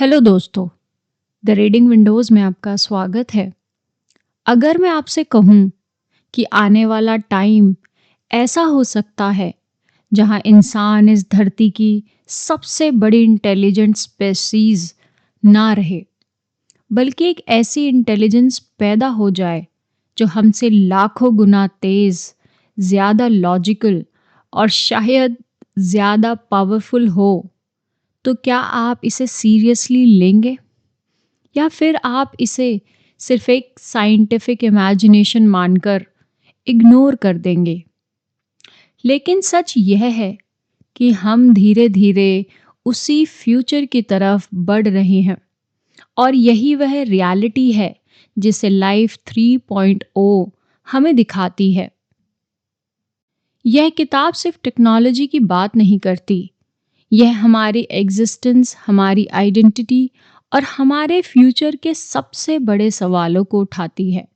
Hello दोस्तों, the reading Windows में आपका स्वागत है। अगर मैं आपसे कहूँ कि आने वाला टाइम ऐसा हो सकता है जहाँ इंसान इस धरती की सबसे बड़ी इंटेलिजेंट स्पेसीज़ ना रहे, बल्कि एक ऐसी इंटेलिजेंस पैदा हो जाए जो हमसे लाखों गुना तेज़, ज़्यादा लॉजिकल और शायद ज़्यादा पावरफुल हो, तो क्या आप इसे सीरियसली लेंगे? या फिर आप इसे सिर्फ एक साइंटिफिक इमेजिनेशन मानकर इग्नोर कर देंगे। लेकिन सच यह है कि हम धीरे धीरे उसी फ्यूचर की तरफ बढ़ रहे हैं और यही वह रियलिटी है जिसे लाइफ 3.0 हमें दिखाती है। यह किताब सिर्फ टेक्नोलॉजी की बात नहीं करती, यह हमारी एग्जिस्टेंस, हमारी आइडेंटिटी और हमारे फ्यूचर के सबसे बड़े सवालों को उठाती है।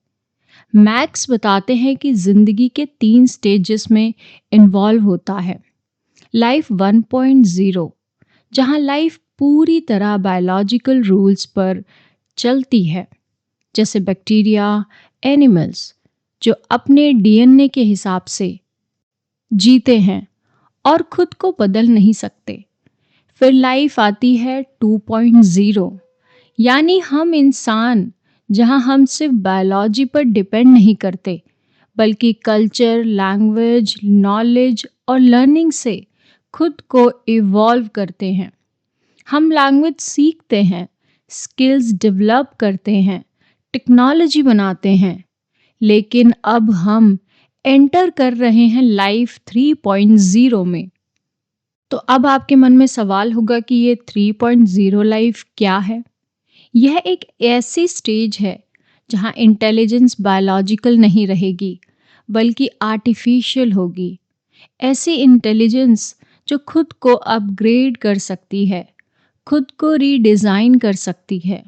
मैक्स बताते हैं कि जिंदगी के 3 स्टेजेस में इन्वॉल्व होता है। लाइफ 1.0, जहां लाइफ पूरी तरह बायोलॉजिकल रूल्स पर चलती है, जैसे बैक्टीरिया, एनिमल्स जो अपने डीएनए के हिसाब से जीते हैं और खुद को बदल नहीं सकते। फिर लाइफ आती है 2.0, यानी हम इंसान, जहां हम सिर्फ बायोलॉजी पर डिपेंड नहीं करते, बल्कि कल्चर, लैंग्वेज, नॉलेज और लर्निंग से खुद को इवॉल्व करते हैं। हम लैंग्वेज सीखते हैं, स्किल्स डेवलप करते हैं, टेक्नोलॉजी बनाते हैं, लेकिन अब हम एंटर कर रहे हैं लाइफ 3.0 में। तो अब आपके मन में सवाल होगा कि ये 3.0 लाइफ क्या है? यह एक ऐसी स्टेज है जहां इंटेलिजेंस बायोलॉजिकल नहीं रहेगी, बल्कि आर्टिफिशियल होगी। ऐसी इंटेलिजेंस जो खुद को अपग्रेड कर सकती है, खुद को रीडिज़ाइन कर सकती है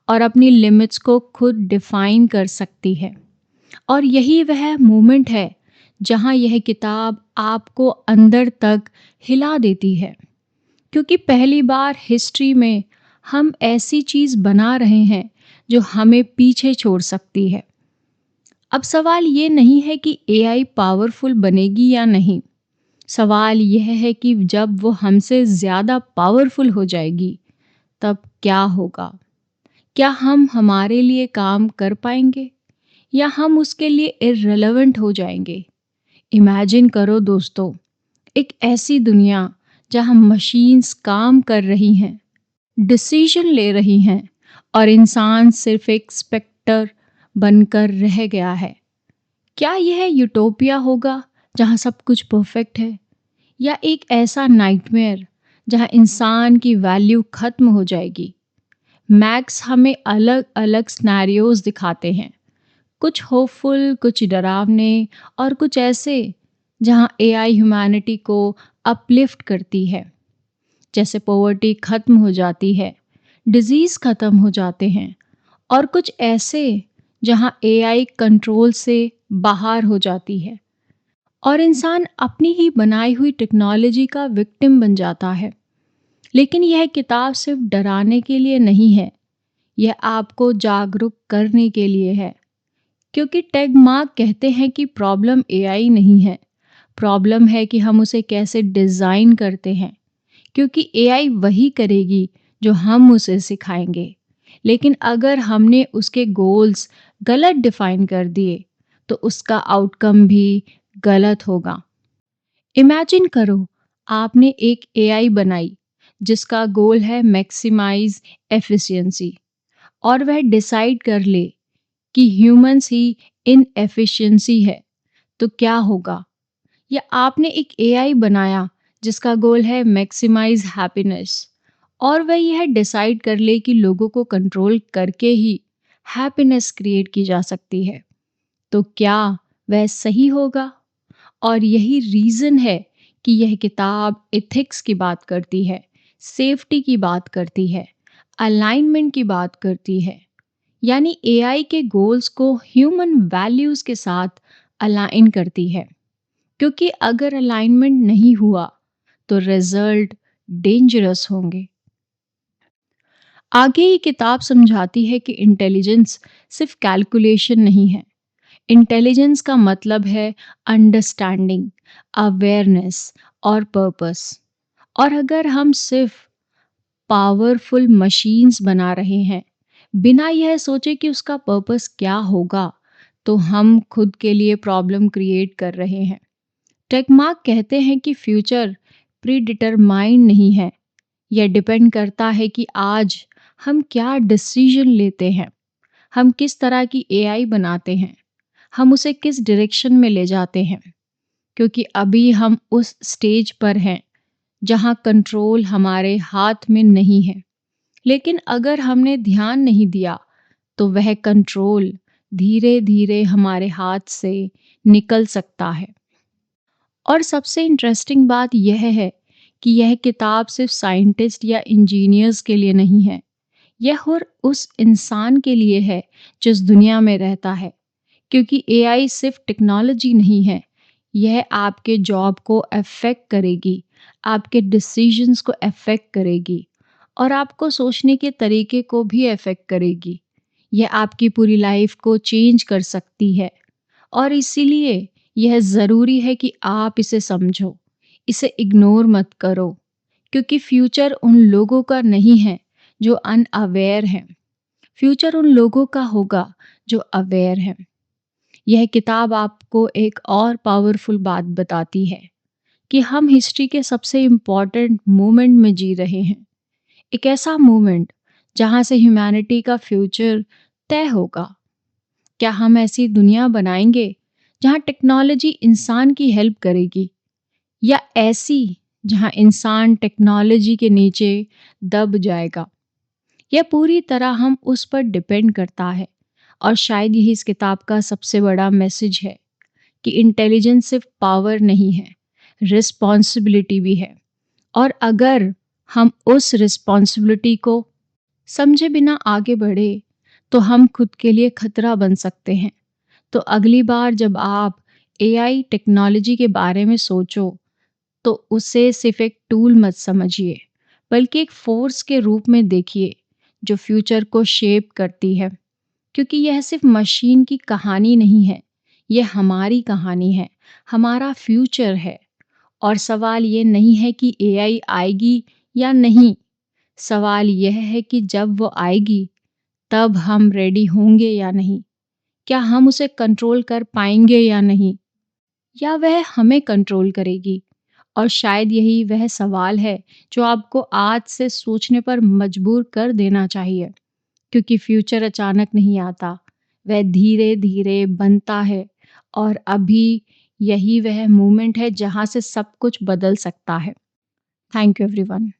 और अपनी लिमिट्स को खुद डिफाइन कर सकती है। और यही वह मोमेंट है जहां यह किताब आपको अंदर तक हिला देती है, क्योंकि पहली बार हिस्ट्री में हम ऐसी चीज़ बना रहे हैं जो हमें पीछे छोड़ सकती है। अब सवाल ये नहीं है कि एआई पावरफुल बनेगी या नहीं। सवाल यह है कि जब वो हमसे ज़्यादा पावरफुल हो जाएगी, तब क्या होगा? क्या हम हमारे लिए काम कर पाएंगे या हम उसके लिए इर्रेलेवेंट हो जाएंगे? इमेजिन करो दोस्तों, एक ऐसी दुनिया जहां मशीन्स काम कर रही हैं, डिसीजन ले रही हैं और इंसान सिर्फ एक स्पेक्टर बनकर रह गया है। क्या यह यूटोपिया होगा जहां सब कुछ परफेक्ट है, या एक ऐसा नाइटमेयर जहां इंसान की वैल्यू खत्म हो जाएगी? मैक्स हमें अलग अलग सिनेरियोज दिखाते हैं, कुछ होपफुल, कुछ डरावने और कुछ ऐसे जहां एआई ह्यूमैनिटी को अपलिफ्ट करती है। जैसे पॉवर्टी खत्म हो जाती है, डिजीज खत्म हो जाते हैं, और कुछ ऐसे जहां एआई कंट्रोल से बाहर हो जाती है और इंसान अपनी ही बनाई हुई टेक्नोलॉजी का विक्टिम बन जाता है। लेकिन यह किताब सिर्फ डराने के लिए नहीं है, यह आपको जागरूक करने के लिए है। क्योंकि टेग मार्क कहते हैं कि प्रॉब्लम एआई नहीं है, प्रॉब्लम है कि हम उसे कैसे डिज़ाइन करते हैं। क्योंकि एआई वही करेगी जो हम उसे सिखाएंगे, लेकिन अगर हमने उसके गोल्स गलत डिफाइन कर दिए, तो उसका आउटकम भी गलत होगा। इमेजिन करो, आपने एक एआई बनाई जिसका गोल है मैक्सिमाइज एफिशिएंसी, और वह डिसाइड कर ले कि ह्यूमंस ही इनएफिशिएंसी है, तो क्या होगा? या आपने एक एआई बनाया जिसका गोल है मैक्सिमाइज हैप्पीनेस, और वह यह डिसाइड कर ले कि लोगों को कंट्रोल करके ही हैप्पीनेस क्रिएट की जा सकती है, तो क्या वह सही होगा? और यही रीज़न है कि यह किताब एथिक्स की बात करती है, सेफ्टी की बात करती है, अलाइनमेंट की बात करती है, यानी एआई के गोल्स को ह्यूमन वैल्यूज़ के साथ अलाइन करती है। क्योंकि अगर अलाइनमेंट नहीं हुआ, तो रिजल्ट डेंजरस होंगे। आगे ये किताब समझाती है कि इंटेलिजेंस सिर्फ कैलकुलेशन नहीं है। इंटेलिजेंस का मतलब है अंडरस्टैंडिंग, अवेयरनेस और पर्पस। और अगर हम सिर्फ पावरफुल मशीन्स बना रहे हैं, बिना यह सोचे कि उसका पर्पस क्या होगा, तो हम खुद के लिए प्रॉब्लम क्रिएट कर रहे हैं। टेकमार्क कहते हैं कि फ्यूचर प्री डिटरमाइंड नहीं है, यह डिपेंड करता है कि आज हम क्या डिसीजन लेते हैं, हम किस तरह की एआई बनाते हैं, हम उसे किस डायरेक्शन में ले जाते हैं। क्योंकि अभी हम उस स्टेज पर हैं जहां कंट्रोल हमारे हाथ में नहीं है, लेकिन अगर हमने ध्यान नहीं दिया तो वह कंट्रोल धीरे धीरे हमारे हाथ से निकल सकता है। और सबसे इंटरेस्टिंग बात यह है कि यह किताब सिर्फ साइंटिस्ट या इंजीनियर्स के लिए नहीं है, यह हर उस इंसान के लिए है जो इस दुनिया में रहता है। क्योंकि एआई सिर्फ टेक्नोलॉजी नहीं है, यह आपके जॉब को अफेक्ट करेगी, आपके डिसीजंस को अफेक्ट करेगी और आपको सोचने के तरीके को भी अफेक्ट करेगी। यह आपकी पूरी लाइफ को चेंज कर सकती है और इसीलिए यह ज़रूरी है कि आप इसे समझो, इसे इग्नोर मत करो। क्योंकि फ्यूचर उन लोगों का नहीं है जो अनअवेयर हैं, फ्यूचर उन लोगों का होगा जो अवेयर हैं। यह किताब आपको एक और पावरफुल बात बताती है कि हम हिस्ट्री के सबसे इम्पॉर्टेंट मोमेंट में जी रहे हैं। एक ऐसा मोमेंट जहां से ह्यूमैनिटी का फ्यूचर तय होगा। क्या हम ऐसी दुनिया बनाएंगे जहां टेक्नोलॉजी इंसान की हेल्प करेगी, या ऐसी जहां इंसान टेक्नोलॉजी के नीचे दब जाएगा? यह पूरी तरह हम उस पर डिपेंड करता है। और शायद यही इस किताब का सबसे बड़ा मैसेज है कि इंटेलिजेंस सिर्फ पावर नहीं है, रिस्पॉन्सिबिलिटी भी है। और अगर हम उस रिस्पॉन्सिबिलिटी को समझे बिना आगे बढ़े तो हम खुद के लिए खतरा बन सकते हैं। तो अगली बार जब आप एआई टेक्नोलॉजी के बारे में सोचो, तो उसे सिर्फ एक टूल मत समझिए, बल्कि एक फोर्स के रूप में देखिए जो फ्यूचर को शेप करती है। क्योंकि यह सिर्फ मशीन की कहानी नहीं है, यह हमारी कहानी है, हमारा फ्यूचर है। और सवाल ये नहीं है कि एआई आएगी या नहीं, सवाल यह है कि जब वो आएगी तब हम रेडी होंगे या नहीं, क्या हम उसे कंट्रोल कर पाएंगे या नहीं, या वह हमें कंट्रोल करेगी। और शायद यही वह सवाल है जो आपको आज से सोचने पर मजबूर कर देना चाहिए। क्योंकि फ्यूचर अचानक नहीं आता, वह धीरे धीरे बनता है। और अभी यही वह मोमेंट है जहाँ से सब कुछ बदल सकता है। Thank you everyone.